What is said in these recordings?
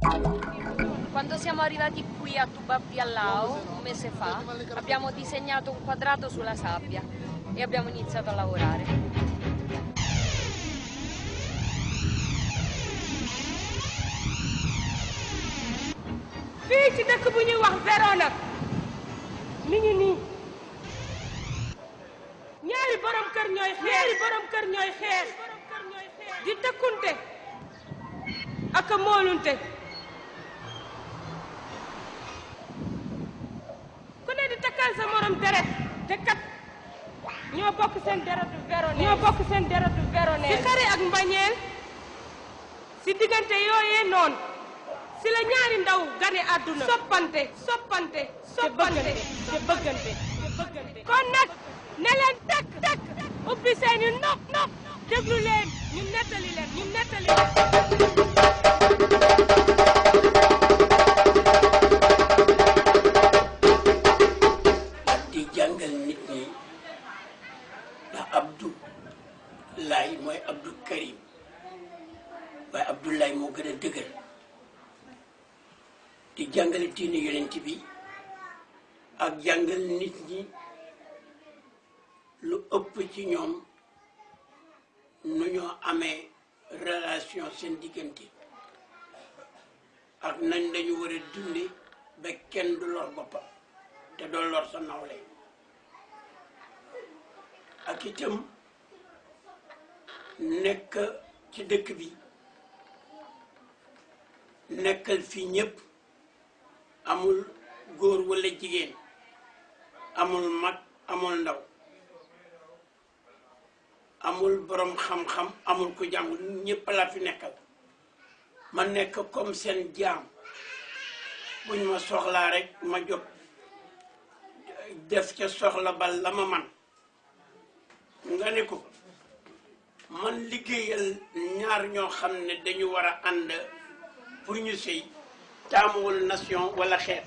Quando siamo arrivati qui a Tubappiallao, un mese fa, abbiamo disegnato un quadrato sulla sabbia e abbiamo iniziato a lavorare. fii ci dëkk bu ñuy wax Verona mi ngi nii ñaari borom kër ñooy xeex di tëkkunte ak a moolunte ku ne di takkal sa morom deret te kat ñoo bokk seen deretu Veronais ci xare ak mbañeel si diggante yooyee noonu si la ñaari ndaw gane àdduna soppante te bëggante kon nag ne leen tekk ubbi seeni nopp déglu leen ñu nettali leen di jàngal nit ñi ndax Abdoulaye mooy Abdou Karim waaye Abdoulaye moo gën a dëgër di jàngale diine yonent bi ak jàngal nit ñi lu ëpp ci ñoom nu ñoo amee relation seen diggante ak nañ dañu war a dunde ba kenn du lor boppam te doo lor sa nawle ak itam nekk ci dëkk bi nekkal fi ñëpp amul góor walla jigéen amul mag amul ndaw amul borom xam-xam amul ku jàngul ñëpp la fi nekkal ma nekk comme seen jaam buñ ma soxlaa rek ma jóg def ca soxla ba la ma man nga ne ko man liggéeyal ñaar ñoo xam ne dañu war a ànd pour ñu sëy taamuwul nation wala xeet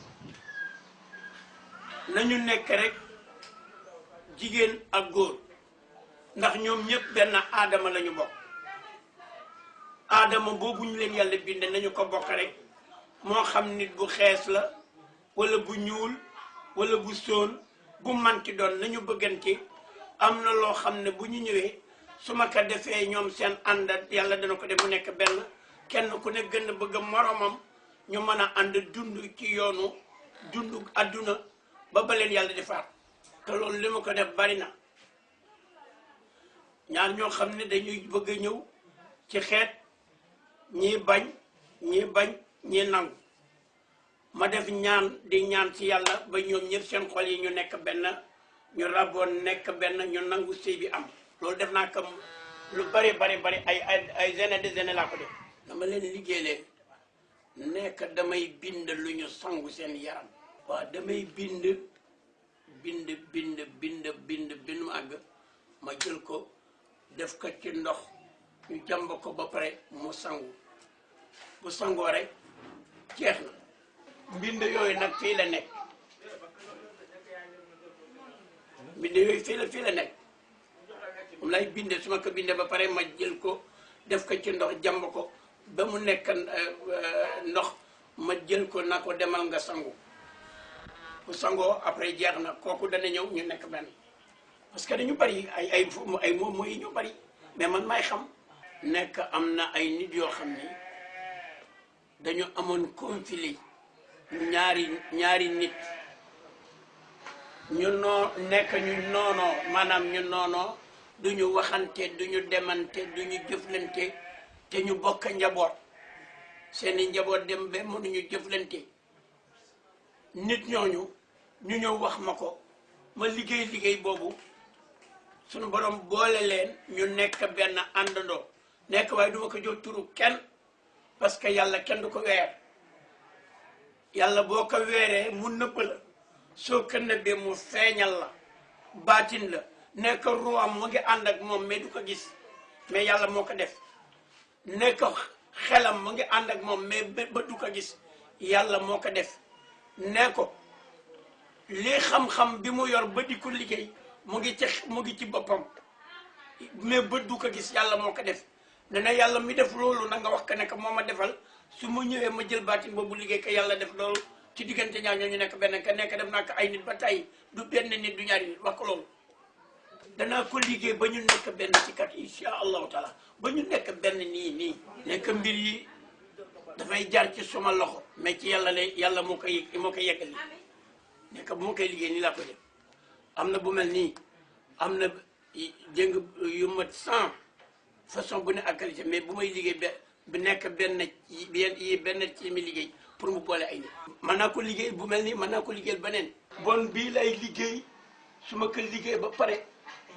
nañu nekk rek jigéen ak góor ndax ñoom ñëpp benn aadama lañu bokk aadama boobu ñu leen yàlla binde nañu ko bokk rek moo xam nit bu xees la wala bu ñuul wala bu sóon bu manti doon nañu bëggante am na loo xam ne bu ñu ñëwee su ma ko defee ñoom seen ànd yàlla dana ko def mu nekk benn kenn ku ne gën a bëgg moromam ñu mën a ànd dund ci yoonu dund àdduna ba leen yàlla defaat te loolu li ma ko def bari na ñaar ñoo xam ne dañuy bëgg a ñëw ci xeet ñii bañ ñii nangu ma def ñaan di ñaan ci yàlla ba ñoom ñëpp seen xol yi ñu nekk benn ñu raboon nekk benn ñu nangu sëy bi am loolu def naa comme lu bari ay gene de gene laa ko def dama leen liggéey leen nekk damay bind lu ñu sangu seen yaram waaw damay bind mu àgg ma jël ko def ko ci ndox ñu jàmb ko ba pare mu sangu bu sangoo rek jeex na mbind yooyu nag fii la nekk mbind yooyu fii la nekk moom lay binde su ma ko bindee ba pare ma jël ko def ko ci ndox jàmb ko ba mu nekk ndox ma jël ko na ko demal nga sangu bu sangoo après jeex na kooku dana ñëw ñu nekk benn parce que dañu bari ay moom yi ñu bari mais man may xam nekk am na ay nit yoo xam ni dañu amoon conflit ñaari nit ñu noonoo maanaam ñu noonoo duñu waxante duñu demante duñu jëflante te ñu bokk njaboot seeni njaboot dem ba mënuñu jëflante nit ñooñu ñu ñëw wax ma ko ma liggéey boobu suñu borom boole leen ñu nekk benn àndandoo nekk waaye duma ko jox turu kenn parce que yàlla kenn du ko weer yàlla boo ko weeree mu nëbb la soo ko nëbbee mu feeñal la baatin la nekk ruwaam mu ngi ànd ak moom mais du ko gis mais yàlla moo ko def nekk xelam mu ngi ànd ak moom mais ba du ko gis yàlla moo ko def ne ko lii xam-xam bi mu yor ba di ko liggéey mu ngi ci boppam mais bët du ko gis yàlla moo ko def ne na yàlla mi def loolu na nga wax ko ne moo ma defal su ma ñëwee ma jël baatin boobu liggéey ka yàlla def loolu ci diggante ñaar ñoo ñu nekk benn ka nekk def naa ko ay nit ba tey du benn nit du ñaari nit wax ko loolu danaa ko liggéey ba ñu nekk benn ci kat insha allahu taala ba ñu nekk benn nii nekk mbir yi dafay jaar ci suma loxo mais ci yàlla lay yàlla moo koy yeggali nekk bu ma koy liggéey nii laa ko def am na bu mel nii am na jéng yu mat 100 façon bu ne ak qualité mais bu may liggéey bi nekk benn ci mi liggéey pour mu boole ay nit mën naa ko liggéey bu mel nii mën naa ko liggéeyal beneen bon bii lay liggéey su ma ko liggéey ba pare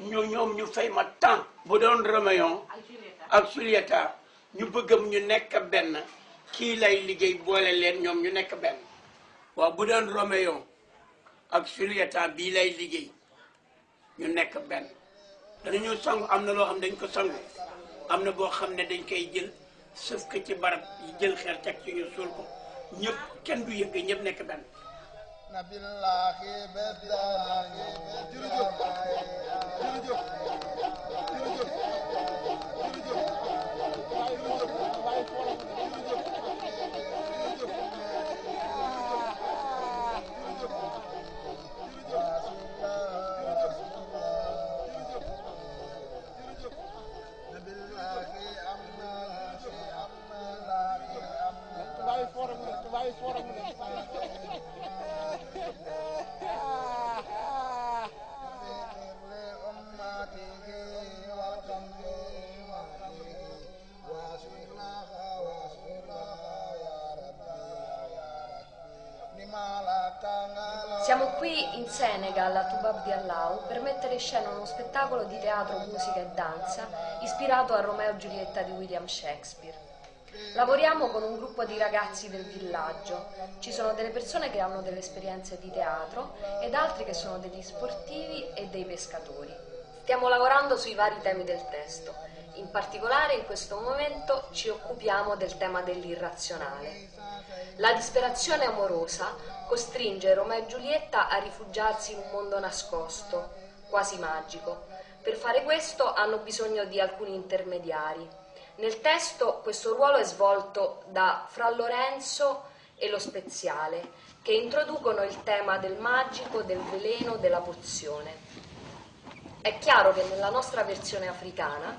ñoom ñu fay ma temps bu doon Roméo ak Julieta ñu bëggam ñu nekk benn kii lay liggéey boole leen ñoom ñu nekk benn waaw bu doon Roméo ak Julieta bii lay liggéey ñu nekk benn danañu sangu am na loo xam dañ ko sangu am na boo xam ne dañ koy jël sëf ko ci barab yi jël xeer teg ci ñu suul ko ñëpp kenn du yëg ñëpp nekk benn Siamo qui in Senegal, a Toubab Diallo, per mettere in scena uno spettacolo di teatro, musica e danza ispirato a Romeo e Giulietta di William Shakespeare. Lavoriamo con un gruppo di ragazzi del villaggio. Ci sono delle persone che hanno delle esperienze di teatro ed altri che sono degli sportivi e dei pescatori. Stiamo lavorando sui vari temi del testo. In particolare in questo momento ci occupiamo del tema dell'irrazionale. La disperazione amorosa costringe Romeo e Giulietta a rifugiarsi in un mondo nascosto, quasi magico. Per fare questo hanno bisogno di alcuni intermediari. Nel testo questo ruolo è svolto da Fra Lorenzo e lo Speziale, che introducono il tema del magico, del veleno, della pozione. È chiaro che nella nostra versione africana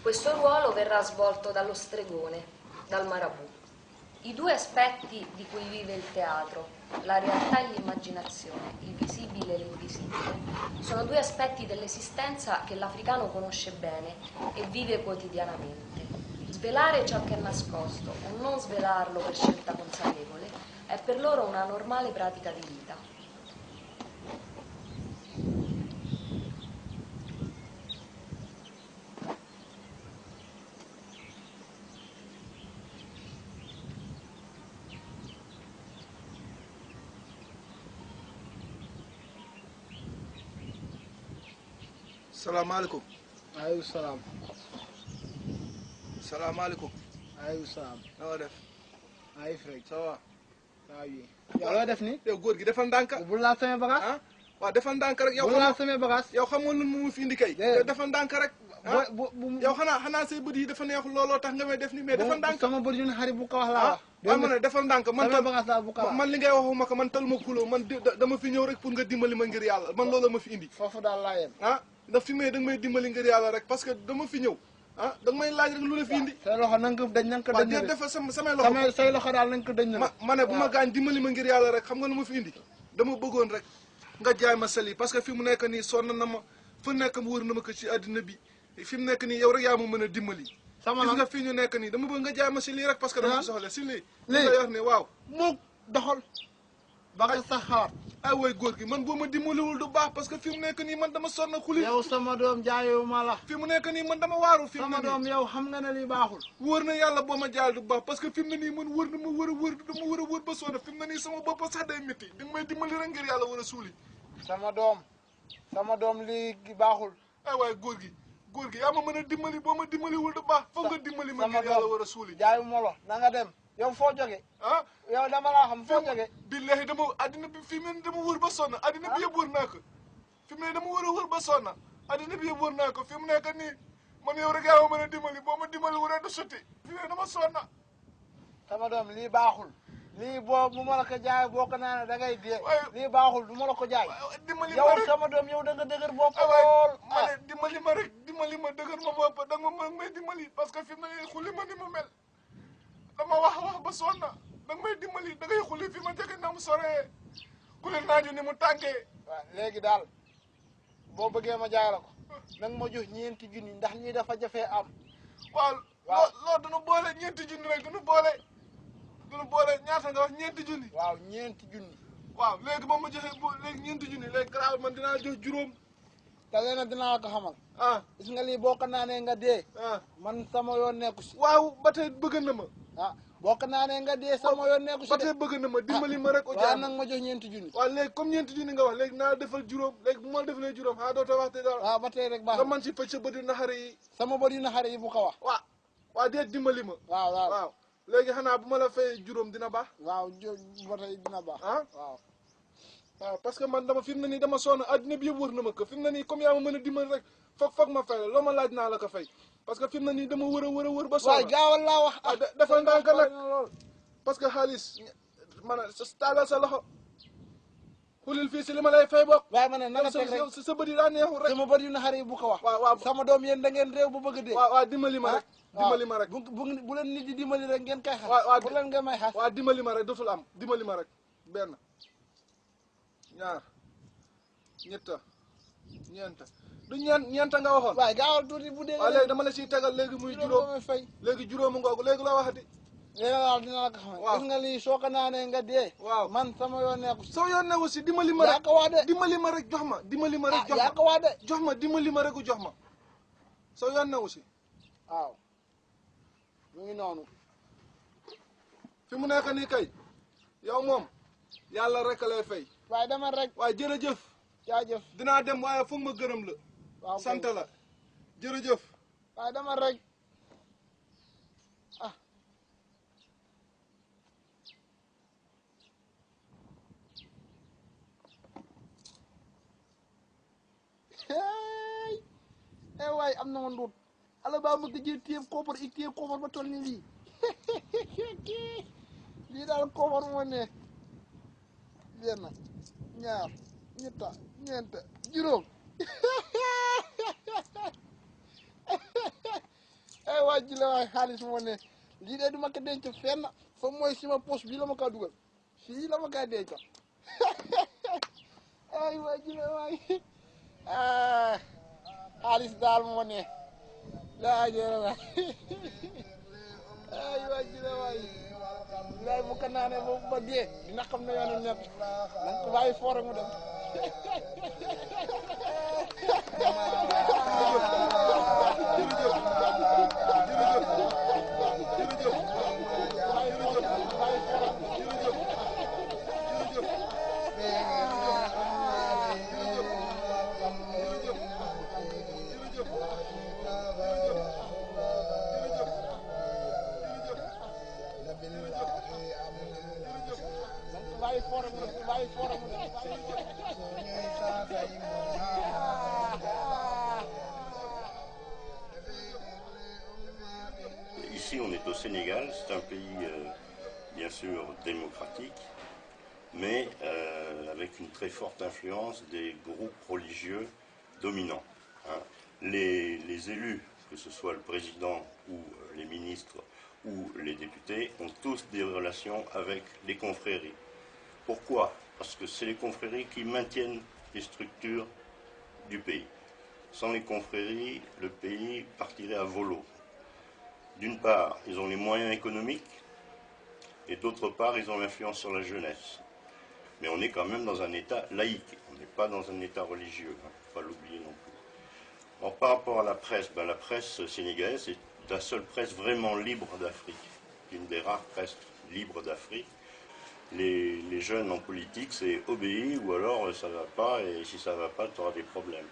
questo ruolo verrà svolto dallo stregone, dal marabù. I due aspetti di cui vive il teatro, la realtà e l'immaginazione, il visibile e l'invisibile, sono due aspetti dell'esistenza che l'africano conosce bene e vive quotidianamente. Svelare ciò che è nascosto o non svelarlo per scelta consapevole è per loro una normale pratica di vita. salaamaaleykum. maaleykum salaam. salaamaaleykum. maaleykum salaam. na nga def. maa ngi fi rek. ça va. ça va bien. yow loo def nii. yow góor gi defal ndànk. bul laal samay bagage. ah waaw defal ndànk rek. yow bul laal samay bagage. yow xam nga lu mu fi indi kay. déedéet defal ndànk rek. yow xanaa say bët yi dafa neexul looloo tax nga may def ni mais defal ndànk. sama bët yu ne xarit bu ko wax laa wax. waaw ma ne defal ndànk man samay bagage laa bu ko wax. man li ngay waxuma ko man taluma kuloo man dama fi ñëw rek pour nga dimbali ma ngir yàlla man loolu ma fi indi. foofu daal laa yem. ah ndax fi may da nga may dimbali ngir yàlla rek parce que dama fi ñëw ah da nga may laaj rek lu la fi indi. say loxo na nga ko dañ na nga ko dañ. waaw defal samay loxo. say loxo daal na nga ko dañ. ma ne bu ma gaañ dimbali ma ngir yàlla rek xam nga lu ma fi indi. dama bëggoon rek nga jaay ma sali parce que fi mu nekk nii sonn na ma fu nekk mu wër na ma ko ci àddina bi fi mu nekk nii yow rek yaa ma mën a dimbali. sama gis nga fii ñu nekk nii dama bëgg nga jaay ma si lii rek parce que dama soxla si lii. lii nga wax ne waaw. mu doxal. ba nga sax xalaat. ay way góor gi man boo ma dimbaliwul du baax parce que fi mu nekk nii man dama sonn xuli. yow sama doom jaayewu ma la. fi mu nekk nii man dama waaru. fi mu ne sama doom yow xam nga ne lii baaxul. wóor na yàlla boo ma jaayal du baax parce que fi mu ne nii man wër na ma war a wër dama war a wër ba sonn fi mu ne nii sama bopp sax day métti da nga may dimbali rek ngir yàlla war a suuli. sama doom lii baaxul. ay waay góor gi yaa ma mën a dimbali boo ma dimbaliwul du baax foog nga dimbali ma ngir yàlla war a suuli. jaayu molo na nga dem. yow foo jóge. ah yow dama laa xam foo jóge. billahi dama addina bi fi mu ne dama wër ba sonn addina bi yëpp wër naa ko fi mu ne dama war a wër ba sonn addina bi yëpp wër naa ko fi mu nekk nii man yow rek yaa ma mën a dimbali boo ma dimbali wuree du sotti fi mu ne dama sonn sama doom lii baaxul lii bu ma la ko jaay boo ko naanee da ngay dee waaye lii baaxul du ma la ko jaay dimbali ma yow rek sama doom yow da nga dëgër bopp waaye lool ma ne dimbali ma rek dimbali ma dëgër ma bopp da nga ma may dimbali parce que fi mu ne nii xuli ma ni ma mel dama wax ba sonn da nga may dimbali da ngay xuli fi ma jege na mu soree xuli naaju ni mu tàngee waaw léegi daal boo bëggee ma jaay la ko nag ma jox 4 junni ndax lii dafa jafee am waaw waaw loo duñu boole 4 junni rek duñu boole ñaata nga wax 4 junni waaw 4 junni waaw léegi ba ma joxe léegi 4 junni léegi garaaw man dinaa jox juróom te leena dinaa la ko xamal ah gis nga lii boo ko naanee nga dee ah man sama yoon nekku si waaw ba tey bëgg na ma ah boo ko naanee nga dee sama yoon nekku si ba de tey bëgg na ma dimbali ma rek waaw ojaam nag ma jox 4 junni waaw léegi comme 4 junni nga wax léegi naa defal juróom léegi bu ma defalee juróom xanaa dootoo wax te dara waaw ba tey rek baax nga na man si fëcc sa bëri naxare yi sama bët yu naxare yi bu ko wax waaw déet dimbali ma waaw waaw waaw léegi xanaa bu ma la fay juróom dina baax waaw ba tey dina baax ah waaw waaw parce que man dama fi mu ne nii dama sonn adduna bi yëpp wër na ma ko fi mu ne nii comme yaa ma mën a dimbali rek foog ma fay la loo ma laaj naa la ko fay parce que fi mu ne nii dama wër ba sonn waay gaawal laa wax ah defal ndànk nag lool parce que xaalis man a taalal sa loxo xulil fii si li ma lay fay bokk waaye ma ne na nga teg rek sa bët yi daa neexul rek sama bët yu naxare yi bu ko wax waaw sama doom yéen da ngeen réew bu bëgg a dee waaw dimbali ma rek dimbali ma rek bu leen nit di dimbali rek ngeen koy xas waaw bu leen nga may xas waaw dimbali ma rek dootul am dimbali ma rek benn ñaar ñetta ñeenta du ñeenta nga waxoon waaye gaawal tuuti bu dee waaw léegi dama la siy tegal léegi muy juróom may fay léegi juróomu ngoogu léegi loo waxati léegi daal dina la ko xamal waaw gis nga lii soo ko naanee nga dee waaw man sama yoon nekku si soo yoon ne aussi dimbali ma yaa rek ko wax de dimbali ma rek jox ma dimbali ma rek jox yaa ma ko wax de jox ma dimbali ma rek jox ma soo yoon ne aussi waaw mu ngi noonu fi mu nekk nii kay yow moom yàlla rek lay fay waaye dama rek waaye jërëjëf jaajëf dinaa dem waaye foog ma gërëm la waaw sant la jërëjëf waaye dama rek ah waay am na ma nduut ala baa ma gëjee téye koopar ba toll ni lii lii daal koopar moo ne benn ñaar ñetta ñeent juróom waay ji la waay xaalis moo ne lii de du ma ko denc fenn fa mooy sima poche bii la ma kaa dugal fii la ma kaa denc ay waay ji la waay xaalis daal moo ne laa jëra waay ay waay ji la waay laay bu ko naanee boobu ba dee dina xam ne yoonu nekk nan ko bàyyi foore mu dem Ici, on est au Sénégal, c'est un pays bien sûr démocratique, mais avec une très forte influence des groupes religieux dominants. Hein. Les élus, que ce soit le président ou les ministres ou les députés, ont tous des relations avec les confréries. Pourquoi? Parce que c'est les confréries qui maintiennent les structures du pays. Sans les confréries, le pays partirait à volo. D'une part, ils ont les moyens économiques, et d'autre part, ils ont l'influence sur la jeunesse. Mais on est quand même dans un État laïque, on n'est pas dans un État religieux, il ne faut pas l'oublier non plus. Alors, par rapport à la presse, la presse sénégalaise est la seule presse vraiment libre d'Afrique, une des rares presses libres d'Afrique. Les jeunes en politique, c'est obéi ou alors ça ne va pas, et si ça ne va pas, tu auras des problèmes.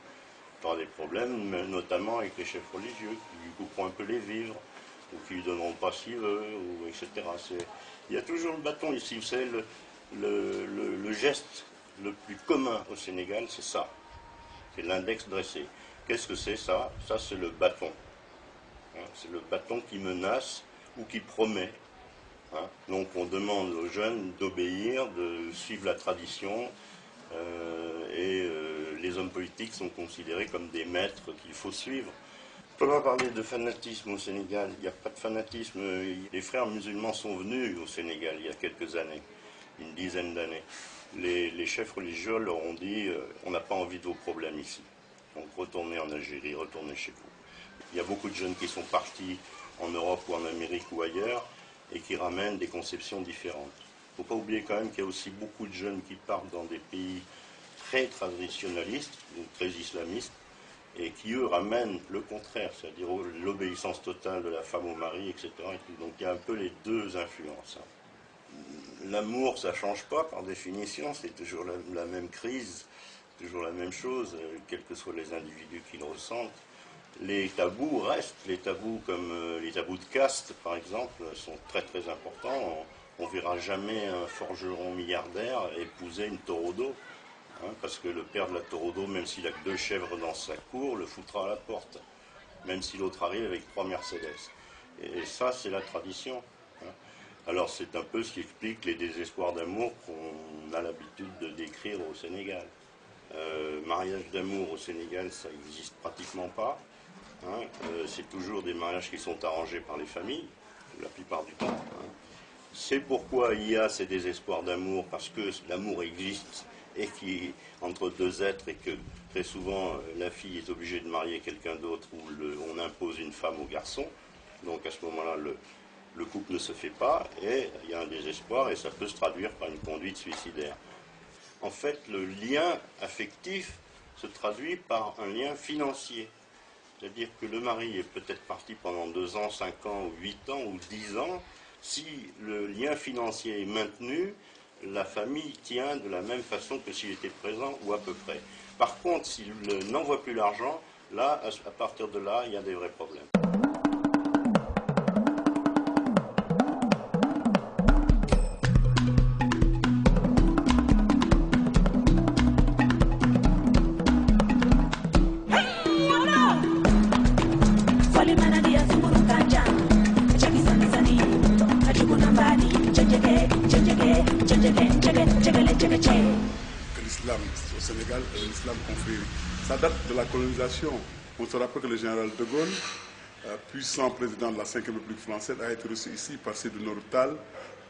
Tu auras des problèmes, notamment avec les chefs religieux, qui lui couperont un peu les vivres, ou qui lui donneront pas ce qu'il veut, ou etc. Il y a toujours le bâton ici. Vous savez, le geste le plus commun au Sénégal, c'est ça. C'est l'index dressé. Qu'est-ce que c'est ça? Ça, c'est le bâton. Hein, c'est le bâton qui menace ou qui promet hein. Donc on demande aux jeunes d'obéir, de suivre la tradition, les hommes politiques sont considérés comme des maîtres qu'il faut suivre. On peut pas parler de fanatisme au Sénégal, il n'y a pas de fanatisme. Les frères musulmans sont venus au Sénégal il y a quelques années, une dizaine d'années. Les chefs religieux leur ont dit on n'a pas envie de vos problèmes ici. Donc retournez en Algérie, retournez chez vous. Il y a beaucoup de jeunes qui sont partis en Europe ou en Amérique ou ailleurs et qui ramènent des conceptions différentes. Il ne faut pas oublier quand même qu'il y a aussi beaucoup de jeunes qui partent dans des pays très traditionnalistes, très islamistes, et qui, eux, ramènent le contraire, c'est-à-dire l'obéissance totale de la femme au mari, etc. Donc il y a un peu les deux influences. L'amour, ça ne change pas par définition, c'est toujours la même crise, toujours la même chose, quels que soient les individus qui le ressentent. Les tabous restent, les tabous comme les tabous de caste, par exemple, sont très très importants. On ne verra jamais un forgeron milliardaire épouser une taureau d'eau. Hein, parce que le père de la taureau d'eau, même s'il a que 2 chèvres dans sa cour, le foutra à la porte. Même si l'autre arrive avec 3 Mercedes. Et ça, c'est la tradition. Hein. Alors c'est un peu ce qui explique les désespoirs d'amour qu'on a l'habitude de décrire au Sénégal. Mariage d'amour au Sénégal, ça n'existe pratiquement pas. Hein. C'est toujours des mariages qui sont arrangés par les familles, la plupart du temps. Hein. C'est pourquoi il y a ces désespoirs d'amour, parce que l'amour existe et qui entre 2 êtres, et que très souvent la fille est obligée de marier quelqu'un d'autre, ou on impose une femme au garçon. Donc à ce moment-là, le couple ne se fait pas, et il y a un désespoir, et ça peut se traduire par une conduite suicidaire. En fait, le lien affectif se traduit par un lien financier. C'est-à-dire que le mari est peut-être parti pendant 2 ans, 5 ans, ou 8 ans, ou 10 ans. Si le lien financier est maintenu, la famille tient de la même façon que s'il était présent, ou à peu près. Par contre, s'il n'envoie plus l'argent, là, à partir de là, il y a des vrais problèmes. L'islam au Sénégal est l'islam confrérique. Ça date de la colonisation. On se rappelle que le général de Gaulle, puissant président de la 5e République française, a été reçu ici par Seydou Nourou Tall,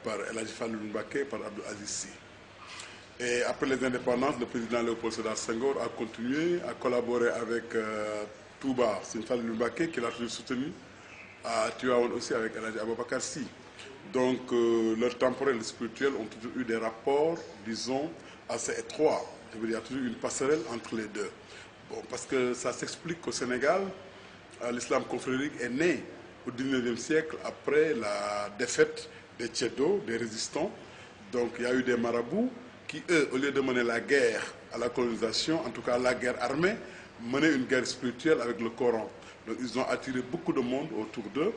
par El Hadji Fallou Mbacké, par Abdou Aziz Sy. Et après les indépendances, le président Léopold Sédar Senghor a continué à collaborer avec Touba Serigne Fallou Mbacké, qui l'a toujours soutenu, à Tivaouane aussi avec El Hadji Aboubacar Sy. Donc leurs temporels et spirituels ont toujours eu des rapports, disons, assez étroits. Je veux dire, il y a toujours une passerelle entre les deux. Bon, parce que ça s'explique qu'au Sénégal, l'islam confrérique est né au XIXe siècle après la défaite des Tchédos, des résistants. Donc il y a eu des marabouts qui, eux, au lieu de mener la guerre à la colonisation, en tout cas la guerre armée, menaient une guerre spirituelle avec le Coran. Donc ils ont attiré beaucoup de monde autour d'eux,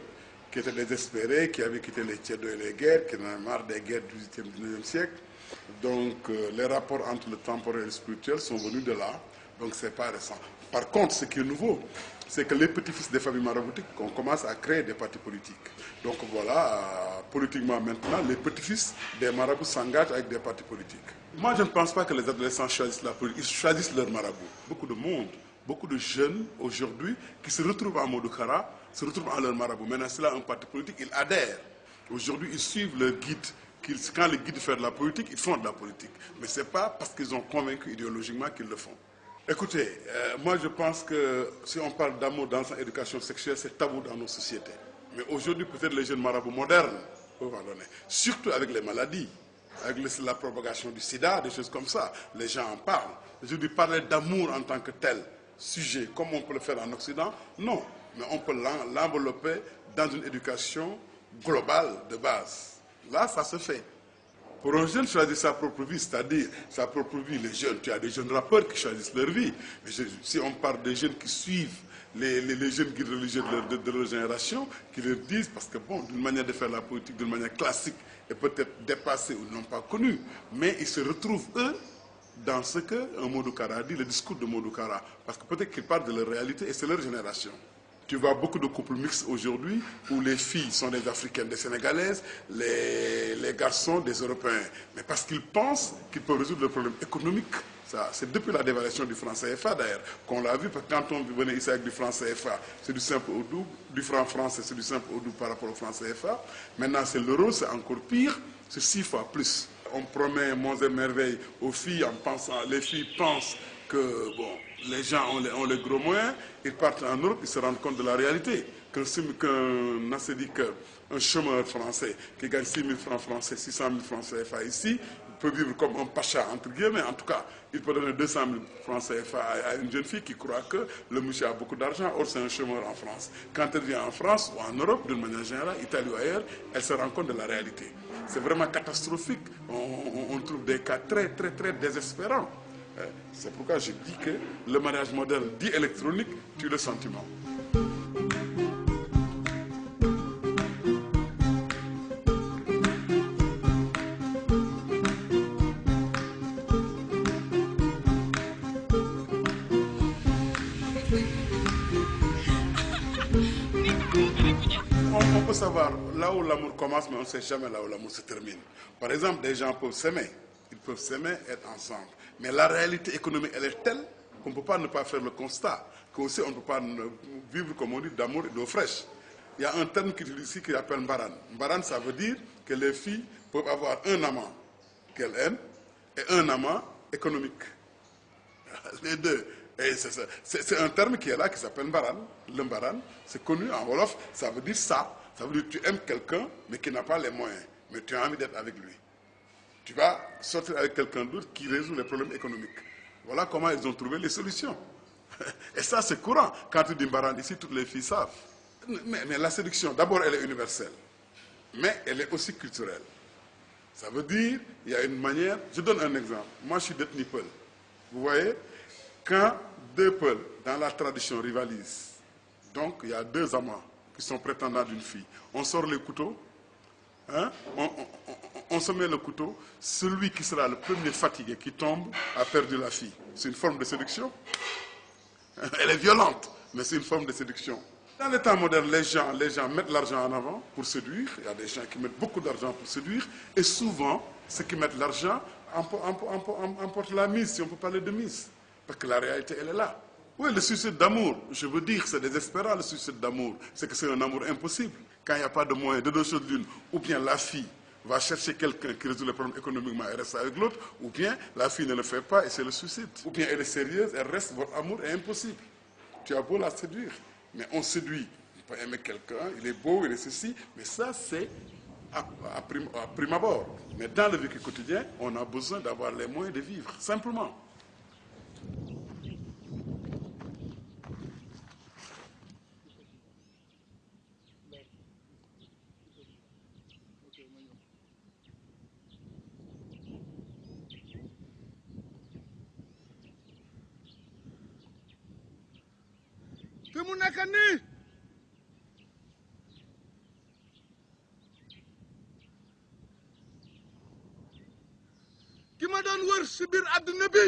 qui étaient désespérés, qui avaient quitté les Tchédos et les guerres, qui en avaient marre des guerres du XVIIIe et XIXe siècle. Donc les rapports entre le temporel et le spirituel sont venus de là, donc c'est pas récent. Par contre, ce qui est nouveau, c'est que les petits-fils des familles maraboutiques, on commence à créer des partis politiques. Donc voilà, politiquement maintenant, les petits-fils des marabouts s'engagent avec des partis politiques. Moi, je ne pense pas que les adolescents choisissent la politique, ils choisissent leur marabout. Beaucoup de monde, beaucoup de jeunes aujourd'hui qui se retrouvent en Modou-Kara, se retrouvent en leur marabout. Maintenant, c'est là un parti politique, ils adhèrent. Aujourd'hui, ils suivent leur guide. Quand les guides font de la politique, ils font de la politique. Mais ce n'est pas parce qu'ils ont convaincu idéologiquement qu'ils le font. Écoutez, moi je pense que si on parle d'amour, d'enfants, éducation sexuelle, c'est tabou dans nos sociétés. Mais aujourd'hui, peut-être les jeunes marabouts modernes peuvent en donner. Surtout avec les maladies, avec la propagation du sida, des choses comme ça. Les gens en parlent. Aujourd'hui, parler d'amour en tant que tel sujet, comme on peut le faire en Occident, non. Mais on peut l'envelopper dans une éducation globale de base. Là, ça se fait. Pour un jeune choisir sa propre vie, c'est-à-dire sa propre vie, les jeunes, tu as des jeunes rappeurs qui choisissent leur vie. Mais si on parle des jeunes qui suivent les jeunes guides religieux de leur génération, qui leur disent, parce que bon, d'une manière de faire la politique, d'une manière classique, et peut-être dépassée ou non pas connue, mais ils se retrouvent, eux, dans ce qu'un Modou-Kara dit, le discours de Modou-Kara. Parce que peut-être qu'ils parlent de leur réalité et c'est leur génération. Tu vois beaucoup de couples mixtes aujourd'hui où les filles sont des Africaines, des Sénégalaises, les garçons des Européens. Mais parce qu'ils pensent qu'ils peuvent résoudre le problème économique. C'est depuis la dévaluation du franc CFA d'ailleurs qu'on l'a vu, parce que quand on venait ici avec du franc CFA, c'est du simple au double, du franc français, c'est du simple au double par rapport au franc CFA. Maintenant, c'est l'euro, c'est encore pire, c'est 6 fois plus. On promet monts et merveilles aux filles en pensant, les filles pensent que bon, les gens ont les gros moyens, ils partent en Europe, ils se rendent compte de la réalité. Qu'un chômeur français qui gagne 6 000 francs français, 600 000 francs CFA ici, peut vivre comme un pacha, entre guillemets. En tout cas, il peut donner 200 000 francs CFA à une jeune fille qui croit que le monsieur a beaucoup d'argent, or c'est un chômeur en France. Quand elle vient en France ou en Europe, d'une manière générale, Italie ou ailleurs, elle se rend compte de la réalité. C'est vraiment catastrophique. On trouve des cas très, très, très désespérants. C'est pourquoi je dis que le mariage moderne dit électronique tue le sentiment. On peut savoir là où l'amour commence, mais on ne sait jamais là où l'amour se termine. Par exemple, des gens peuvent s'aimer. Ils peuvent s'aimer, être ensemble. Mais la réalité économique, elle est telle qu'on ne peut pas ne pas faire le constat. Qu'aussi, on ne peut pas vivre, comme on dit, d'amour et d'eau fraîche. Il y a un terme qui ici qui appelle mbaran. Mbaran, ça veut dire que les filles peuvent avoir un amant qu'elles aiment et un amant économique. Les deux. Et c'est un terme qui est là, qui s'appelle mbaran. Le mbaran, c'est connu en Wolof, ça veut dire ça. Ça veut dire que tu aimes quelqu'un, mais qui n'a pas les moyens. Mais tu as envie d'être avec lui. Tu vas sortir avec quelqu'un d'autre qui résout les problèmes économiques. Voilà comment ils ont trouvé les solutions. Et ça, c'est courant. Quand tu dis mbaran ici, toutes les filles savent. Mais la séduction, d'abord, elle est universelle. Mais elle est aussi culturelle. Ça veut dire, il y a une manière... Je donne un exemple. Moi, je suis d'ethnie Peul. Vous voyez, quand deux Peuls, dans la tradition, rivalisent, donc il y a deux amants qui sont prétendants d'une fille, on sort les couteaux, hein, on se met le couteau, celui qui sera le premier fatigué qui tombe a perdu la fille. C'est une forme de séduction. Elle est violente, mais c'est une forme de séduction. Dans les temps modernes, les gens mettent l'argent en avant pour séduire. Il y a des gens qui mettent beaucoup d'argent pour séduire. Et souvent, ceux qui mettent l'argent emportent la mise, si on peut parler de mise. Parce que la réalité, elle est là. Oui, le suicide d'amour, je veux dire, c'est désespérant le suicide d'amour. C'est que c'est un amour impossible. Quand il n'y a pas de moyens, de deux choses l'une, ou bien la fille va chercher quelqu'un qui résout les problèmes économiquement et reste avec l'autre, ou bien la fille ne le fait pas et c'est le suicide. Ou bien elle est sérieuse, elle reste, votre amour est impossible. Tu as beau la séduire, mais on séduit. On peut aimer quelqu'un, il est beau, il est ceci, mais ça c'est à prime abord. Mais dans le vécu quotidien, on a besoin d'avoir les moyens de vivre, simplement. fi mu nekk nii ki ma doon wër si biir àdduna bi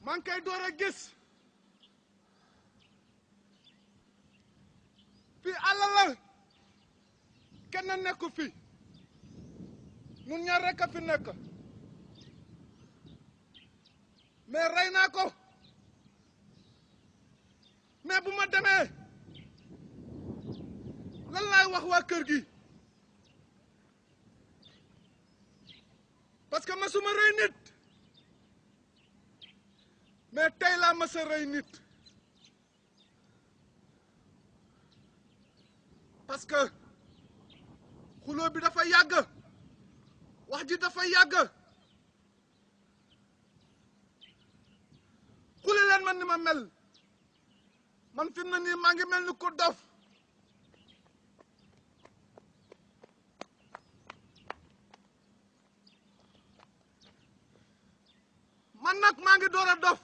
maa ngi koy door a gis fii àll la kenn nekku fi ñun ñaar rek a fi nekk mais rey naa ko mais bu ma demee lan laay wax waa kër gi parce que masuma rey nit mais tey laa masa rey nit parce que xuloo bi dafa yàgg wax ji dafa yàgg xuli leen man ni ma mel man fi mu ne nii maa ngi mel ni ku dof man nag maa ngi door a dof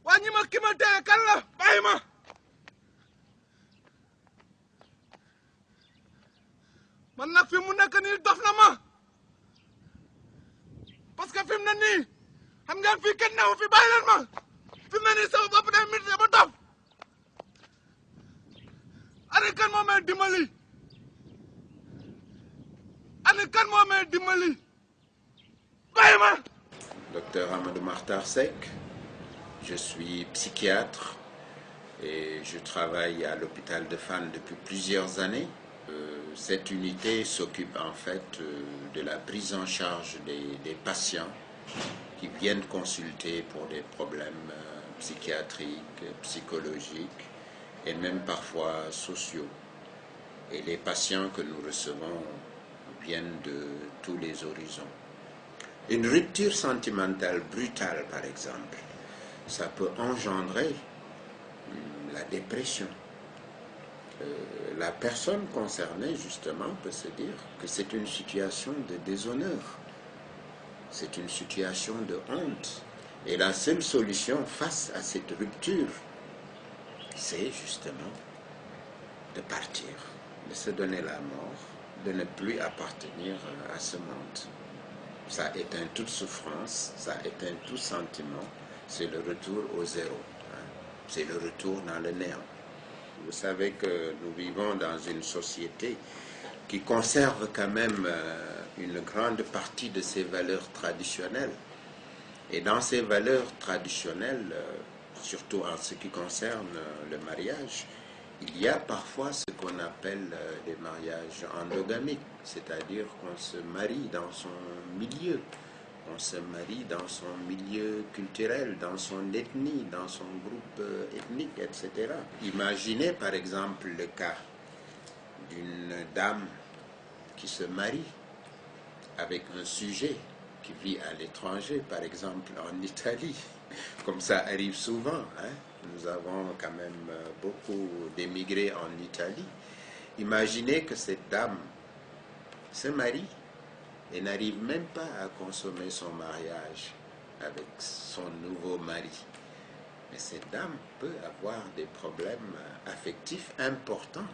waa ñi ma ki ma teye kan la bàyyi ma man nag fi mu nekk nii dof na ma parce que fi mu ne nii xam ngeen fii kenn newu fi bàyyi leen ma fi mu ne nii sama bopp day métti ba dof ana kan moo may dimbali ana kan moo may dimbali bàyyi ma. Docteur Amadou Makhtar Seck, je suis psychiatre et je travaille à l'hôpital de Fann depuis plusieurs années. Cette unité s'occupe en fait de la prise en charge des patients qui viennent consulter pour des problèmes psychiatriques, psychologiques et même parfois sociaux. Et les patients que nous recevons viennent de tous les horizons. Une rupture sentimentale brutale, par exemple, ça peut engendrer la dépression. La personne concernée, justement, peut se dire que c'est une situation de déshonneur, c'est une situation de honte. Et la seule solution face à cette rupture, c'est justement de partir, de se donner la mort, de ne plus appartenir à ce monde. Ça éteint toute souffrance, ça éteint tout sentiment, c'est le retour au zéro, c'est le retour dans le néant. Vous savez que nous vivons dans une société qui conserve quand même une grande partie de ses valeurs traditionnelles. Et dans ces valeurs traditionnelles, surtout en ce qui concerne le mariage, il y a parfois ce qu'on appelle des mariages endogamiques, c'est-à-dire qu'on se marie dans son milieu, on se marie dans son milieu culturel, dans son ethnie, dans son groupe ethnique, etc. Imaginez par exemple le cas d'une dame qui se marie avec un sujet qui vit à l'étranger, par exemple en Italie, comme ça arrive souvent, hein. Nous avons quand même beaucoup d'émigrés en Italie. Imaginez que cette dame se marie et n'arrive même pas à consommer son mariage avec son nouveau mari. Mais cette dame peut avoir des problèmes affectifs importants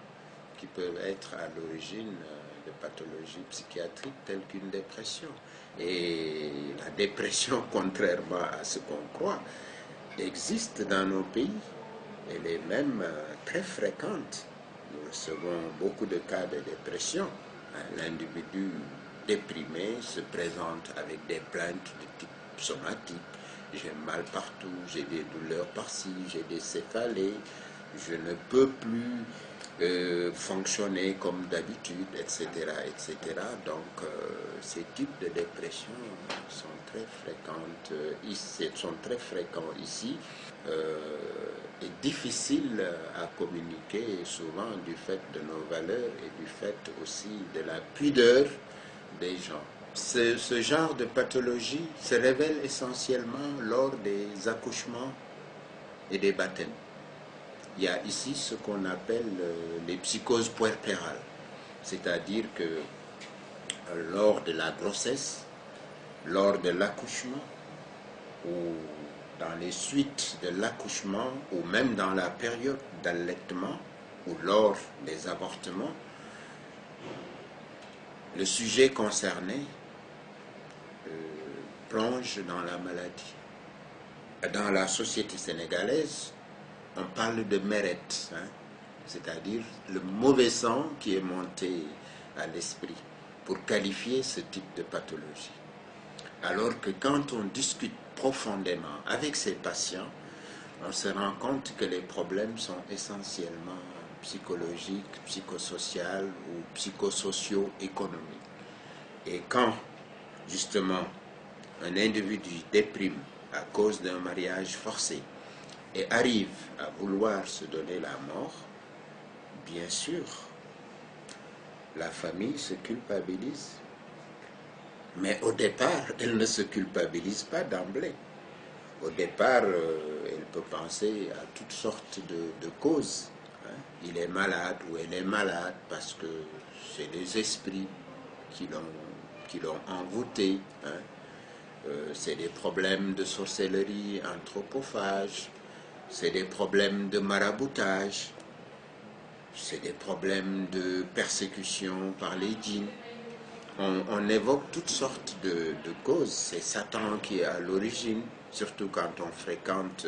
qui peuvent être à l'origine de pathologies psychiatriques telles qu'une dépression. Et la dépression, contrairement à ce qu'on croit, existe dans nos pays. Elle est même très fréquente. Nous recevons beaucoup de cas de dépression. L'individu déprimé se présente avec des plaintes de type somatique. J'ai mal partout, j'ai des douleurs par-ci, j'ai des céphalées, je ne peux plus fonctionner comme d'habitude, etc., etc. Donc, ces types de dépression sont très fréquents ici et difficiles à communiquer souvent du fait de nos valeurs et du fait aussi de la pudeur des gens. Ce genre de pathologie se révèle essentiellement lors des accouchements et des baptêmes. Il y a ici ce qu'on appelle les psychoses puerpérales, c'est-à-dire que lors de la grossesse, lors de l'accouchement, ou dans les suites de l'accouchement, ou même dans la période d'allaitement, ou lors des avortements, le sujet concerné plonge dans la maladie. Dans la société sénégalaise, on parle de mérette, hein, c'est-à-dire le mauvais sang qui est monté à l'esprit pour qualifier ce type de pathologie. Alors que quand on discute profondément avec ces patients, on se rend compte que les problèmes sont essentiellement psychologiques, psychosociaux ou psychosociaux-économiques. Et quand, justement, un individu déprime à cause d'un mariage forcé et arrive à vouloir se donner la mort, bien sûr, la famille se culpabilise. Mais au départ, elle ne se culpabilise pas d'emblée. Au départ, elle peut penser à toutes sortes de causes. Hein. Il est malade ou elle est malade parce que c'est des esprits qui l'ont envoûté. Hein. C'est des problèmes de sorcellerie anthropophage, c'est des problèmes de maraboutage, c'est des problèmes de persécution par les djinns. On évoque toutes sortes de causes. C'est Satan qui est à l'origine, surtout quand on fréquente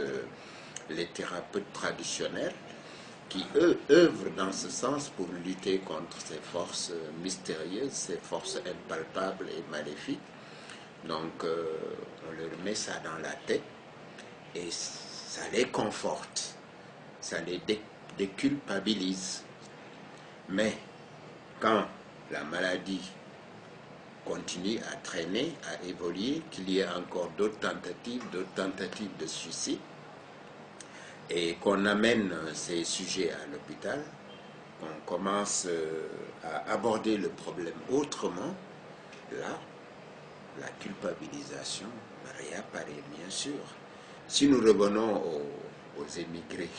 les thérapeutes traditionnels, qui, eux, œuvrent dans ce sens pour lutter contre ces forces mystérieuses, ces forces impalpables et maléfiques. Donc, on leur met ça dans la tête et ça les conforte, ça les déculpabilise. Mais quand la maladie continue à traîner, à évoluer, qu'il y ait encore d'autres tentatives de suicide, et qu'on amène ces sujets à l'hôpital, qu'on commence à aborder le problème autrement, là, la culpabilisation réapparaît, bien sûr. Si nous revenons aux émigrés,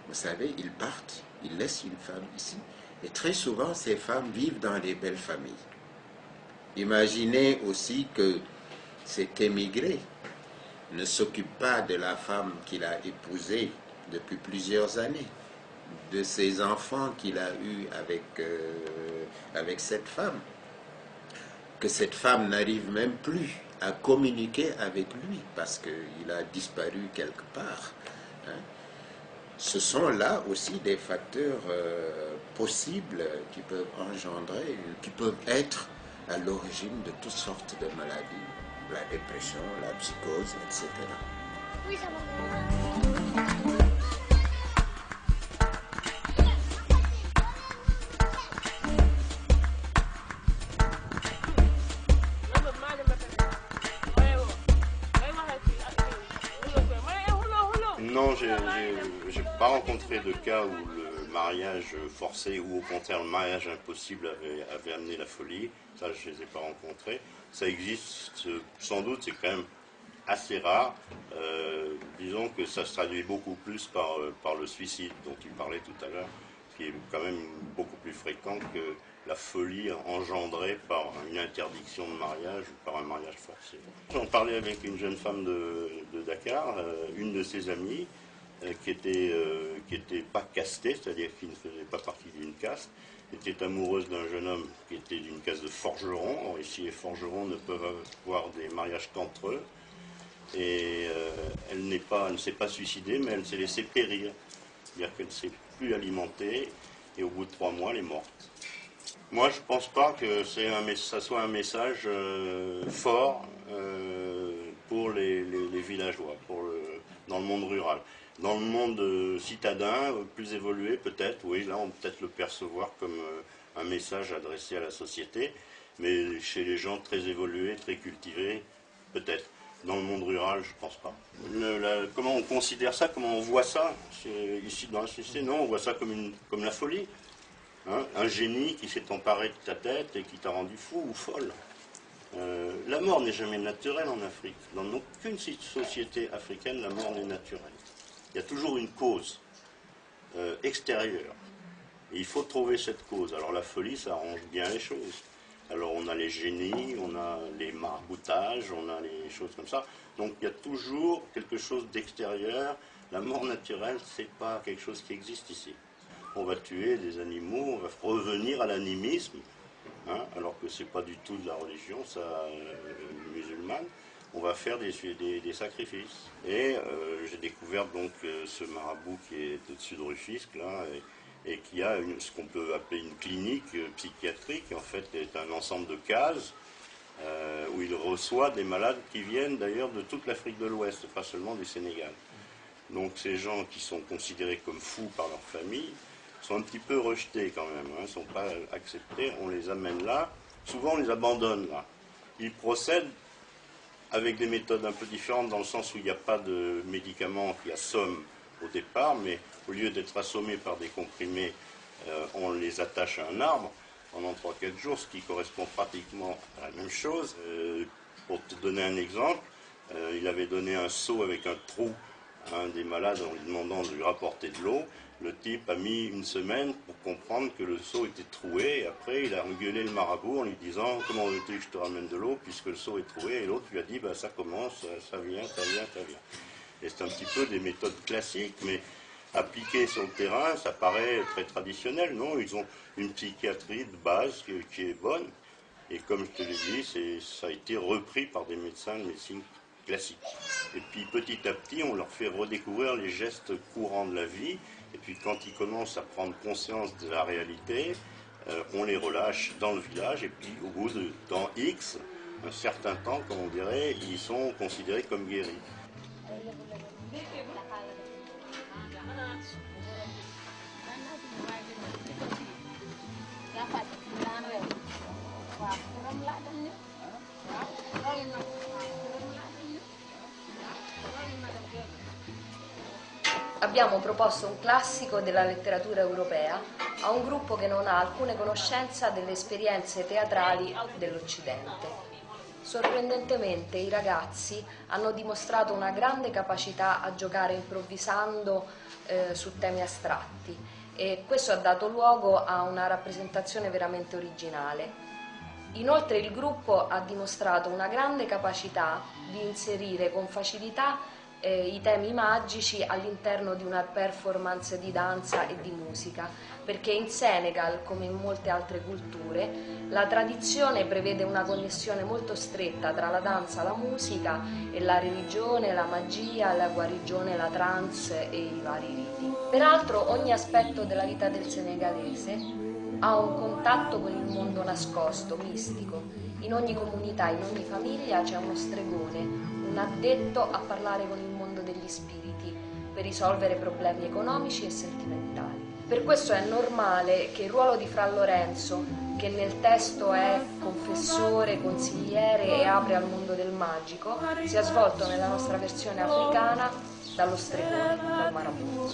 vous savez, ils partent, ils laissent une femme ici, et très souvent, ces femmes vivent dans des belles familles. Imaginez aussi que cet émigré ne s'occupe pas de la femme qu'il a épousée depuis plusieurs années, de ses enfants qu'il a eus avec cette femme, que cette femme n'arrive même plus à communiquer avec lui parce qu'il a disparu quelque part. Hein. Ce sont là aussi des facteurs possibles qui peuvent engendrer, qui peuvent être à l'origine de toutes sortes de maladies, la dépression, la psychose, etc. Oui, ça va. Non, j'ai pas rencontré de cas où le mariage forcé ou au contraire le mariage impossible avait amené la folie. Ça, je ne les ai pas rencontrés. Ça existe sans doute, c'est quand même assez rare. Disons que ça se traduit beaucoup plus par le suicide dont tu parlais tout à l'heure, qui est quand même beaucoup plus fréquent que la folie engendrée par une interdiction de mariage ou par un mariage forcé. J'en parlais avec une jeune femme de Dakar, une de ses amies, qui était pas castée, c'est-à-dire qui ne faisait pas partie d'une caste, était amoureuse d'un jeune homme qui était d'une caste de forgerons. Or, ici, les forgerons ne peuvent avoir des mariages qu'entre eux. Et elle ne s'est pas suicidée, mais elle s'est laissée périr. C'est-à-dire qu'elle ne s'est plus alimentée, et au bout de 3 mois, elle est morte. Moi, je ne pense pas que ça soit un message fort pour les villageois, dans le monde rural. Dans le monde citadin, plus évolué peut-être, oui, là on peut peut-être le percevoir comme un message adressé à la société, mais chez les gens très évolués, très cultivés, peut-être. Dans le monde rural, je ne pense pas. Comment on considère ça, comment on voit ça ici dans la société? Non, on voit ça comme la folie. Hein, un génie qui s'est emparé de ta tête et qui t'a rendu fou ou folle. La mort n'est jamais naturelle en Afrique. Dans aucune société africaine, la mort n'est naturelle. Il y a toujours une cause extérieure. Et il faut trouver cette cause. Alors la folie, ça arrange bien les choses. Alors on a les génies, on a les maraboutages, on a les choses comme ça. Donc il y a toujours quelque chose d'extérieur. La mort naturelle, c'est pas quelque chose qui existe ici. On va tuer des animaux, on va revenir à l'animisme, hein, alors que c'est pas du tout de la religion musulmane. On va faire des sacrifices. Et j'ai découvert donc ce marabout qui est au-dessus de Rufisque, là, et qui a ce qu'on peut appeler une clinique psychiatrique, qui en fait est un ensemble de cases, où il reçoit des malades qui viennent d'ailleurs de toute l'Afrique de l'Ouest, pas seulement du Sénégal. Donc ces gens qui sont considérés comme fous par leur famille sont un petit peu rejetés quand même, ne sont pas acceptés, on les amène là, souvent on les abandonne là. Ils procèdent avec des méthodes un peu différentes dans le sens où il n'y a pas de médicaments qui assomment au départ, mais au lieu d'être assommés par des comprimés, on les attache à un arbre pendant 3-4 jours, ce qui correspond pratiquement à la même chose. Pour te donner un exemple, il avait donné un seau avec un trou à un des malades en lui demandant de lui rapporter de l'eau. Le type a mis 1 semaine pour comprendre que le seau était troué, et après il a engueulé le marabout en lui disant « Comment veux-tu que je te ramène de l'eau puisque le seau est troué ?» Et l'autre lui a dit bah, « Ça commence, ça vient, ça vient, ça vient. » Et c'est un petit peu des méthodes classiques, mais appliquées sur le terrain, ça paraît très traditionnel. Non, ils ont une psychiatrie de base qui est bonne, et comme je te l'ai dit, ça a été repris par des médecins de médecine classique. Et puis petit à petit, on leur fait redécouvrir les gestes courants de la vie. Et puis quand ils commencent à prendre conscience de la réalité, on les relâche dans le village. Et puis au bout de temps X, un certain temps, comme on dirait, ils sont considérés comme guéris. Abbiamo proposto un classico della letteratura europea a un gruppo che non ha alcuna conoscenza delle esperienze teatrali dell'Occidente. Sorprendentemente i ragazzi hanno dimostrato una grande capacità a giocare improvvisando su temi astratti e questo ha dato luogo a una rappresentazione veramente originale. Inoltre il gruppo ha dimostrato una grande capacità di inserire con facilità i temi magici all'interno di una performance di danza e di musica, perché in Senegal, come in molte altre culture, la tradizione prevede una connessione molto stretta tra la danza, la musica e la religione, la magia, la guarigione, la trance e i vari riti. Peraltro ogni aspetto della vita del senegalese ha un contatto con il mondo nascosto, mistico. In ogni comunità, in ogni famiglia c'è uno stregone, un addetto a parlare con il mondo degli spiriti per risolvere problemi economici e sentimentali. Per questo è normale che il ruolo di Fra Lorenzo, che nel testo è confessore, consigliere e apre al mondo del magico, sia svolto nella nostra versione africana dallo stregone, dal marabutto.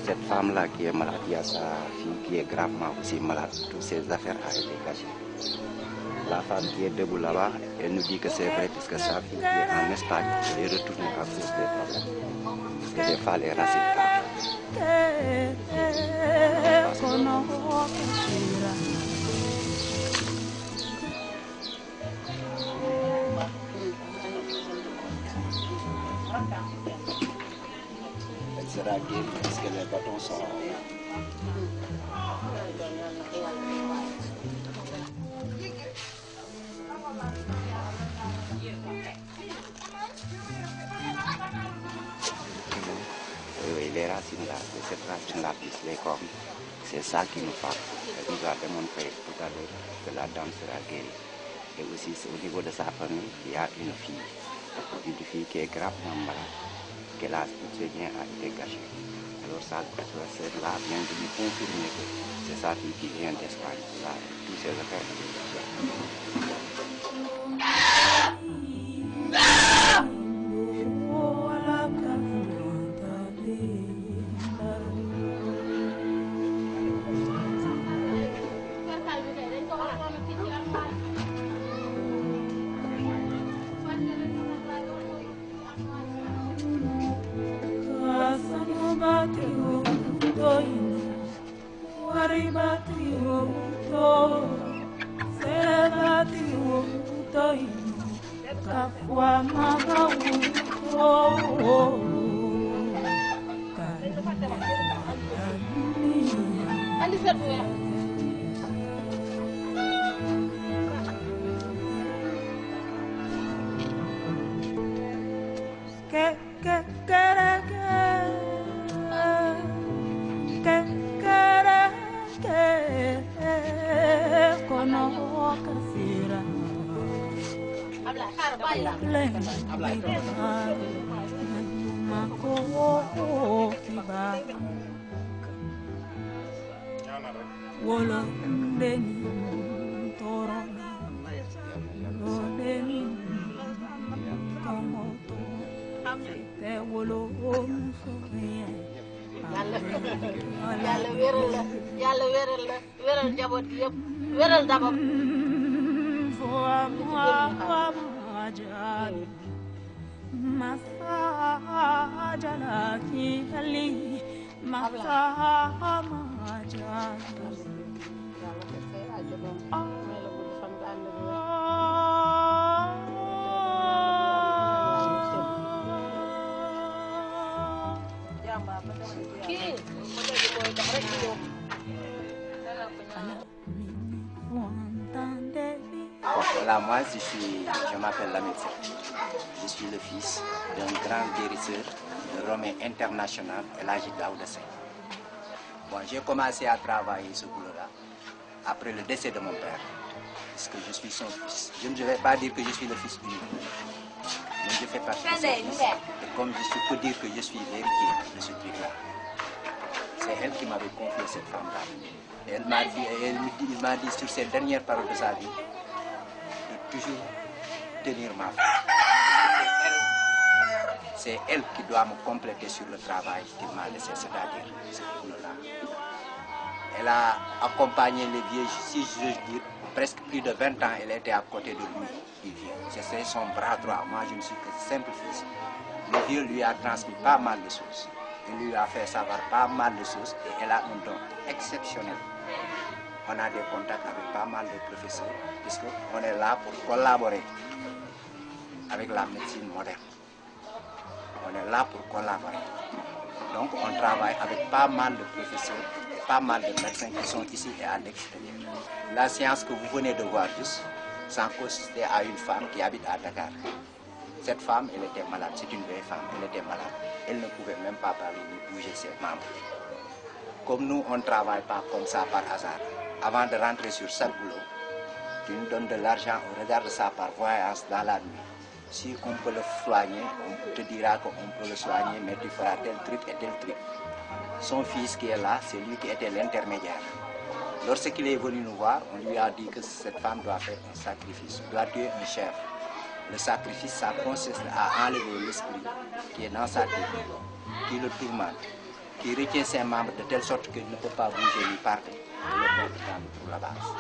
Cette femme-là qui est malade, il y a sa fille qui est gravement aussi malade. Toutes ces affaires ont été gâchées. La femme qui est debout là-bas, elle nous dit que c'est vrai puisque sa fille qui est en Espagne est retournée à cause des problèmes. Et des fois, les racines Elle sera guérie parce que les bâtons sont... Oui, les racines là, cette racine-là, les cornes, c'est ça qui nous parle. Elle nous a démontré tout à l'heure que la dame sera guérie. Et aussi, au niveau de sa famille, il y a une fille qui est gravement malade, que là, tout ce bien a été gâché. Alors ça, là vient de lui confirmer que c'est sa fille qui vient d'Espagne. Là, tous ces affaires ont été gâchées. Voilà, moi je m'appelle Lamine Seck. Je suis le fils d'un grand guérisseur de renommée internationale, El Hadji Daouda Seck. Bon, j'ai commencé à travailler ce boulot-là après le décès de mon père, puisque je suis son fils. Je ne vais pas dire que je suis le fils unique, mais je fais partie de son fils. Et comme je peux dire que je suis l'héritier de ce truc-là. C'est elle qui m'avait confié cette femme-là. Et il m'a dit sur ses dernières paroles de sa vie, de toujours tenir ma femme. C'est elle qui doit me compléter sur le travail qu'il m'a laissé, c'est-à-dire ce boulot-là. Elle a accompagné les vieux, si je dire, presque plus de 20 ans, elle était à côté de lui, du vieux. C'était son bras droit, moi je ne suis que simple fils. Le vieux lui a transmis pas mal de choses. Il lui a fait savoir pas mal de choses et elle a un don exceptionnel. On a des contacts avec pas mal de professeurs, puisqu'on est là pour collaborer avec la médecine moderne. On est là pour collaborer. Donc on travaille avec pas mal de professeurs, pas mal de médecins qui sont ici et à l'extérieur. La séance que vous venez de voir juste, ça consistait à une femme qui habite à Dakar. Cette femme, elle était malade, c'est une vieille femme, elle était malade. Elle ne pouvait même pas parler ni bouger ses membres. Comme nous, on ne travaille pas comme ça par hasard. Avant de rentrer sur chaque boulot, tu nous donnes de l'argent, on regarde ça par voyance dans la nuit. Si on peut le soigner, on te dira qu'on peut le soigner, mais tu feras tel truc et tel truc. Son fils qui est là, c'est lui qui était l'intermédiaire. Lorsqu'il est venu nous voir, on lui a dit que cette femme doit faire un sacrifice, doit tuer un chef. Le sacrifice, ça consiste à enlever l'esprit qui est dans sa tête, qui le tourmente, qui retient ses membres de telle sorte qu'il ne peut pas bouger ni partir. Il le porte pour la base.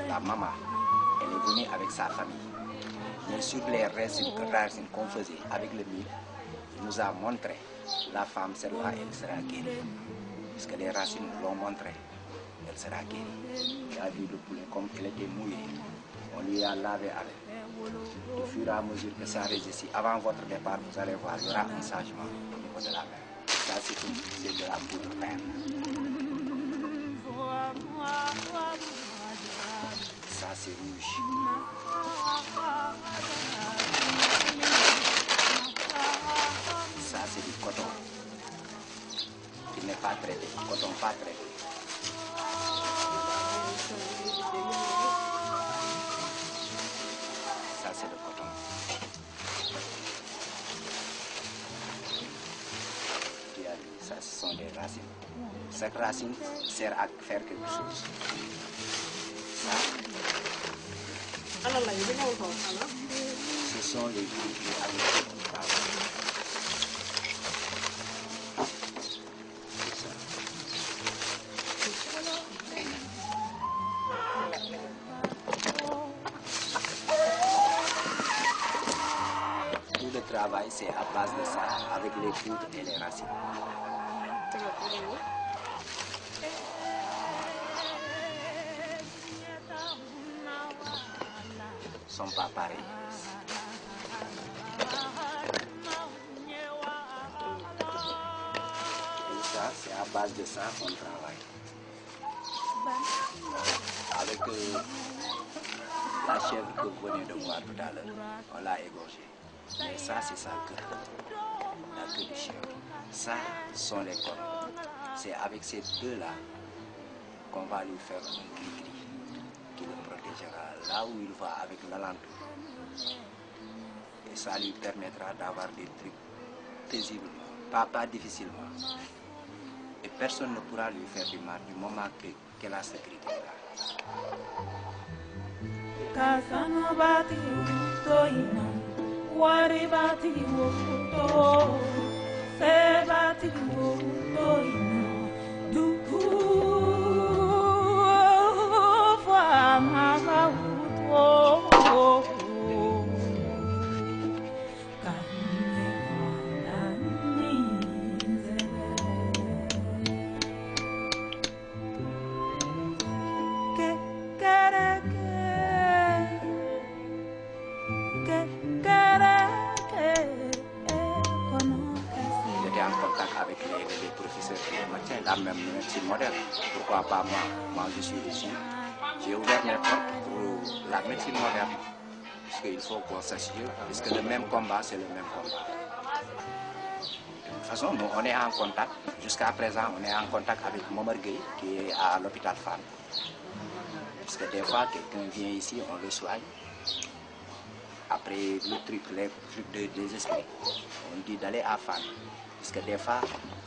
La maman, elle est venue avec sa famille. Mais sur les racines qu'on faisait avec le mil, il nous a montré la femme, celle-là, elle sera guérie. Puisque les racines nous l'ont montré, elle sera guérie. Il a vu le poulet comme il était mouillé. On lui a lavé avec. Au fur et à mesure que ça résiste, avant votre départ, vous allez voir, il y aura un changement au niveau de la main. Ça, c'est de la poudre verte. Ça, c'est rouge. Ça, c'est du coton. Il n'est pas traité. Coton pas traité. Ça, c'est le coton. Ça, ce sont des racines. Cette racine sert à faire quelque chose. Ça, ce sont les fruits avec lesquels on travaille. travail, c'est à base de ça, avec les poudres et les racines. Ils ne sont pas pareils. Et ça, c'est à base de ça qu'on travaille. Avec la chèvre que vous venez de voir tout à l'heure, on l'a égorgée. Mais ça, c'est sa queue. La queue de chèvre. Ça, ce sont les cornes. C'est avec ces deux-là qu'on va lui faire un gris-gris qui le protégera là où il va avec l'alentour. Et ça lui permettra d'avoir des trucs paisiblement, pas difficilement. Et personne ne pourra lui faire du mal du moment qu'elle a ce gris-gris-là. Kasanabati utoina, waribati uto, sebati utoina, duku fama uto. Avec les professeurs qui maintiennent la même médecine moderne. Pourquoi pas moi? Moi je suis ici. J'ai ouvert mes portes pour la médecine moderne. Parce qu'il faut qu'on s'assure, parce que le même combat, c'est le même combat. De toute façon, nous, on est en contact. Jusqu'à présent, on est en contact avec Momar Gueye, qui est à l'hôpital Fann. Parce que des fois, quelqu'un vient ici, on le soigne. Après les trucs des esprits, on dit d'aller à Fann. Parce que des fois,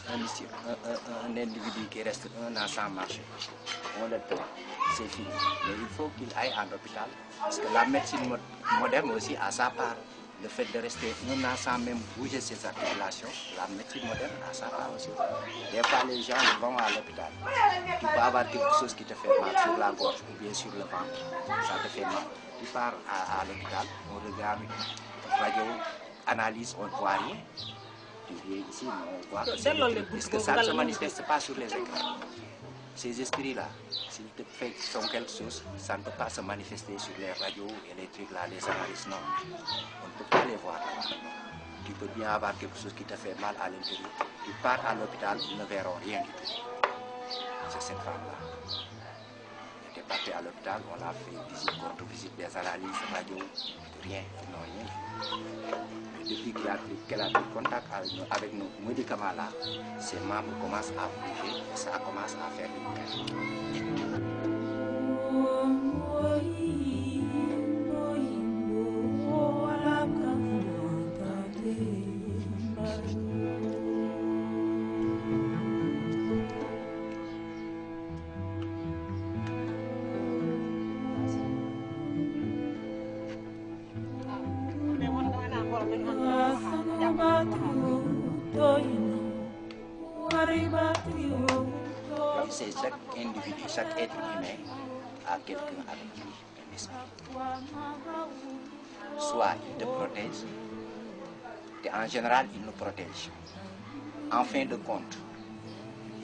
un individu qui reste un an sans marcher, on le prend, c'est fini. Mais il faut qu'il aille à l'hôpital, parce que la médecine moderne aussi a sa part. Le fait de rester un an sans même bouger ses articulations, la médecine moderne a sa part aussi. Des fois, les gens vont à l'hôpital. Tu peux avoir quelque chose qui te fait mal sur la gorge ou bien sur le ventre. Ça te fait mal. Tu pars à l'hôpital, on regarde une radio, analyse, on ne voit rien. Tu viens ici, on voit que ça ne se manifeste pas sur les écrans. Ces esprits-là, s'ils te font quelque chose, ça ne peut pas se manifester sur les radios et les trucs là, les analyses, non. On ne peut pas les voir là-bas. Tu peux bien avoir quelque chose qui te fait mal à l'intérieur. Tu pars à l'hôpital, ils ne verront rien du tout. C'est cette femme-là. Elle était partie à l'hôpital, on l'a fait visite contre visite, des analyses, radio, rien, non, rien. Depuis qu'elle a pris contact avec nos médicaments là, ses membres commencent à bouger et ça commence à faire du bien. C'est chaque individu, chaque être humain a quelqu'un avec lui, un esprit. Soit il te protège, et en général il nous protège. En fin de compte,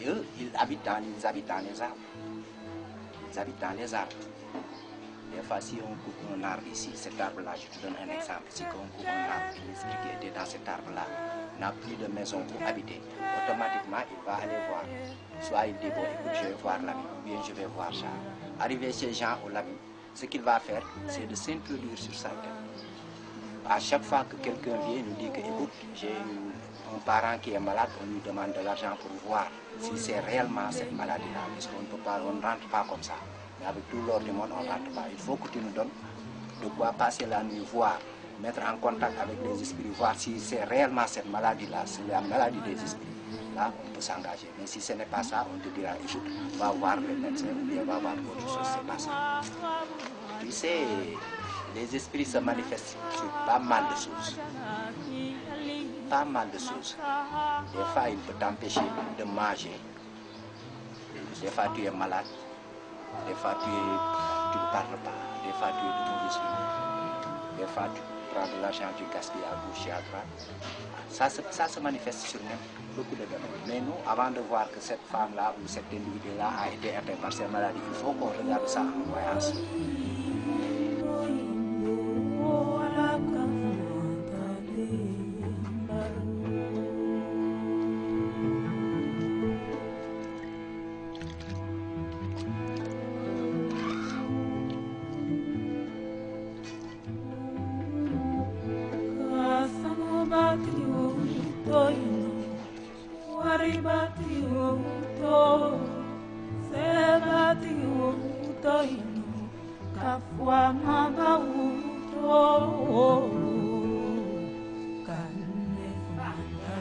eux, ils habitent dans les arbres. Ils habitent dans les arbres. Des fois, si on coupe un arbre ici, cet arbre-là, je te donne un exemple. Si on coupe un arbre, l'esprit qui était dans cet arbre-là n'a plus de maison pour habiter, automatiquement, il va aller voir. Soit il dit, bon, écoute, je vais voir l'ami, ou bien je vais voir ça. Arrivé chez Jean ou l'ami, ce qu'il va faire, c'est de s'introduire sur sa tête. À chaque fois que quelqu'un vient, il nous dit que, écoute, j'ai un parent qui est malade, on lui demande de l'argent pour voir si c'est réellement cette maladie-là. Parce qu'on ne peut pas, on ne rentre pas comme ça. Mais avec tout l'ordre du monde, on ne rentre pas. Il faut que tu nous donnes de quoi passer la nuit, voir, mettre en contact avec les esprits, voir si c'est réellement cette maladie-là, c'est la maladie des esprits. Là, on peut s'engager. Mais si ce n'est pas ça, on te dira, écoute, va voir le médecin ou bien va voir autre chose, c'est pas ça. Tu sais, les esprits se manifestent sur pas mal de choses. Pas mal de choses. Des fois, il peut t'empêcher de manger. Des fois, tu es malade. Des fois, tu ne parles pas. Des fois, tu es de mauvaise humeur. Des fois, prend de l'argent du gaspille à gauche et à droite. Ça se manifeste sur même beaucoup de domaines. Mais nous, avant de voir que cette femme-là ou cet individu-là a été atteint par cette maladie, il faut qu'on regarde ça en voyance.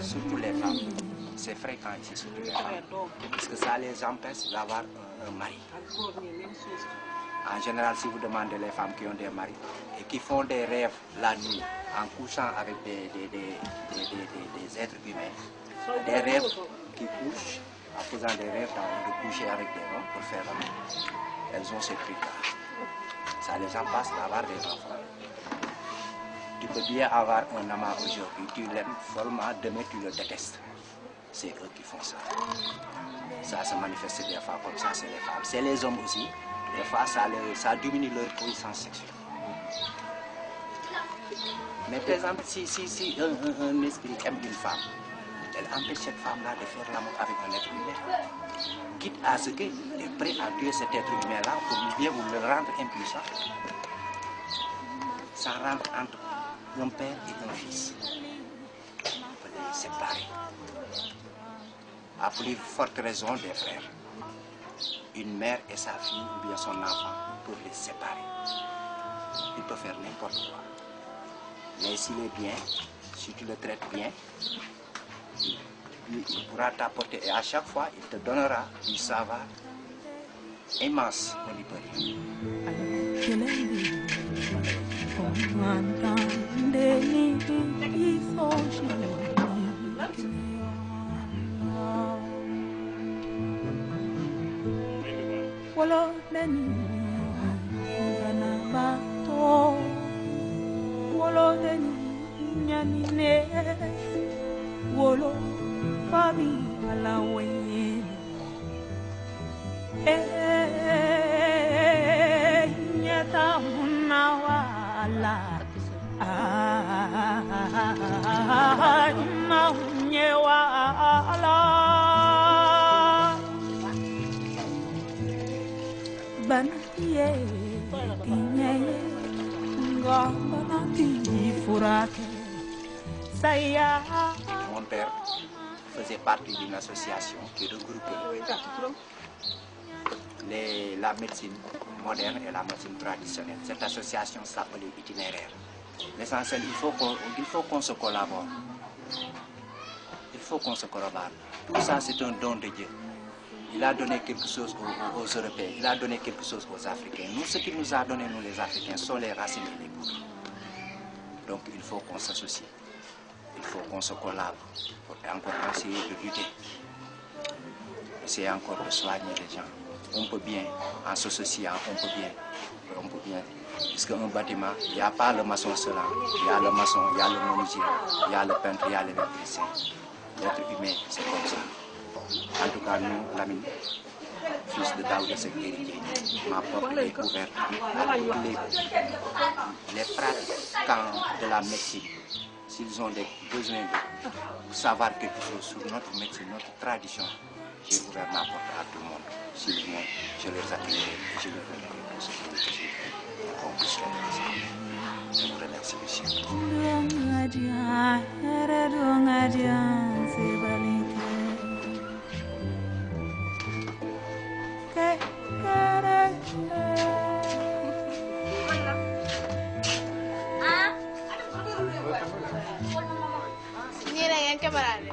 Surtout les femmes, c'est fréquent ici, surtout les femmes, parce que ça les empêche d'avoir un mari. En général, si vous demandez les femmes qui ont des maris et qui font des rêves la nuit en couchant avec des êtres humains, des rêves qui couchent en faisant des rêves de coucher avec des hommes pour faire l'amour, elles ont ces trucs-là. Ça les empêche d'avoir des enfants. Tu peux bien avoir un amant aujourd'hui, tu l'aimes follement, demain tu le détestes. C'est eux qui font ça. Ça se manifeste des fois comme ça, c'est les femmes. C'est les hommes aussi. Des fois, ça diminue leur puissance sexuelle. Mais par exemple, si un esprit aime une femme, elle empêche cette femme-là de faire l'amour avec un être humain. Quitte à ce qu'il est prêt à tuer cet être humain-là pour bien vous le rendre impuissant. Ça rentre entre un père et un fils. On peut les séparer. À plus forte raison des frères. Une mère et sa fille ou bien son enfant pour les séparer. Il peut faire n'importe quoi. Mais s'il est bien, si tu le traites bien, il pourra t'apporter et à chaque fois il te donnera du savoir immense au Libérie. Wolo leni gana bato, wolo leni nyanine, wolo fabi alawenye, nyata munawala, mahunyewala. Mon père faisait partie d'une association qui regroupait la médecine moderne et la médecine traditionnelle. Cette association s'appelait Itinéraire. L'essentiel, il faut qu'on se collabore. Il faut qu'on se collabore. Tout ça, c'est un don de Dieu. Il a donné quelque chose aux Européens, il a donné quelque chose aux Africains. Nous, ce qu'il nous a donné, nous les Africains, sont les racines et les poudres. Donc il faut qu'on s'associe, il faut qu'on se collabore pour encore essayer de lutter, essayer encore de soigner les gens. On peut bien, en s'associant, on peut bien. Parce qu'un bâtiment, il n'y a pas le maçon seul, il y a le maçon, il y a le menuisier, il y a le peintre, il y a l'électricien. L'être humain, c'est comme ça. En tout cas, nous, Lamine, fils de Daouda Séguérité, ma porte est ouverte à tous les pratiquants de la médecine. S'ils ont des besoins de savoir quelque chose sur notre médecine, notre tradition, j'ai ouvert ma porte à tout le monde. S'ils viennent, je les accueillerai et je leur donnerai tout ce qu'ils veulent qu'on puisse faire ensemble. Je vous remercie, monsieur. Ini yang cameranya.